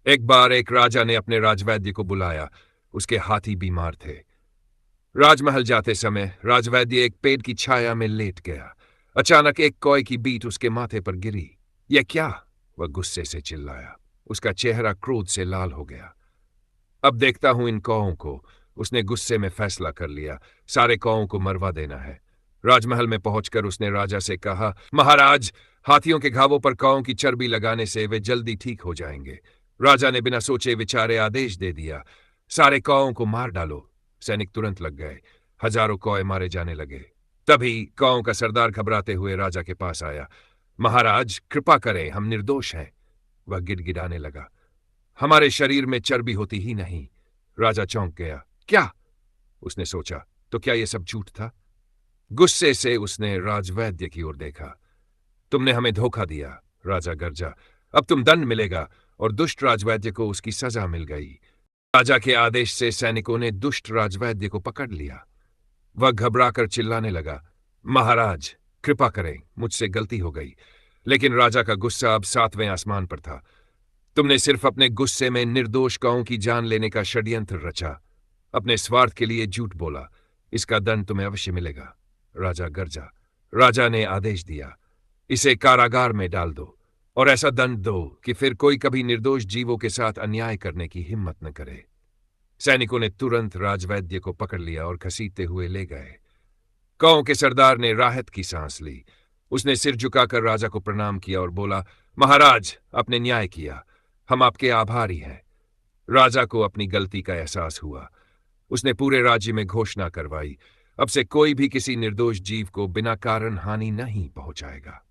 एक बार एक राजा ने अपने राजवैद्य को बुलाया। उसके हाथी बीमार थे। राजमहल जाते समय राजवैद्य एक पेड़ की छाया में लेट गया। अचानक एक कौए की बीट उसके माथे पर गिरी। यह क्या? वह गुस्से से चिल्लाया। उसका चेहरा क्रोध से लाल हो गया। अब देखता हूं इन कौओं को। उसने गुस्से में फैसला कर लिया, सारे कौओं को मरवा देना है। राजमहल में पहुंचकर उसने राजा से कहा, महाराज, हाथियों के घावों पर कौओं की चर्बी लगाने से वे जल्दी ठीक हो जाएंगे। राजा ने बिना सोचे विचारे आदेश दे दिया, सारे कौओं को मार डालो। सैनिक तुरंत लग गए। हजारों कौए मारे जाने लगे। तभी कौओं का सरदार घबराते हुए राजा के पास आया। महाराज, कृपा करें, हम निर्दोष हैं। वह गिड़गिड़ाने लगा, हमारे शरीर में चर्बी होती ही नहीं। राजा चौंक गया। क्या? उसने सोचा, तो क्या यह सब झूठ था? गुस्से से उसने राजवैद्य की ओर देखा। तुमने हमें धोखा दिया। राजा गरजा। अब तुम दंड मिलेगा। और दुष्ट राजवैद्य को उसकी सजा मिल गई। राजा के आदेश से सैनिकों ने दुष्ट राजवैद्य को पकड़ लिया। वह घबराकर चिल्लाने लगा, महाराज, कृपा करें, मुझसे गलती हो गई। लेकिन राजा का गुस्सा अब 7वें आसमान पर था। तुमने सिर्फ अपने गुस्से में निर्दोष कौओं की जान लेने का षड्यंत्र रचा। अपने स्वार्थ के लिए झूठ बोला। इसका दंड तुम्हें अवश्य मिलेगा। राजा गरजा। राजा ने आदेश दिया, इसे कारागार में डाल दो और ऐसा दंड दो कि फिर कोई कभी निर्दोष जीवों के साथ अन्याय करने की हिम्मत न करे। सैनिकों ने तुरंत राजवैद्य को पकड़ लिया और घसीटते हुए ले गए। कौओं के सरदार ने राहत की सांस ली। उसने सिर झुकाकर राजा को प्रणाम किया और बोला, महाराज, आपने न्याय किया। हम आपके आभारी हैं। राजा को अपनी गलती का एहसास हुआ। उसने पूरे राज्य में घोषणा करवाई, अब से कोई भी किसी निर्दोष जीव को बिना कारण हानि नहीं पहुंचाएगा।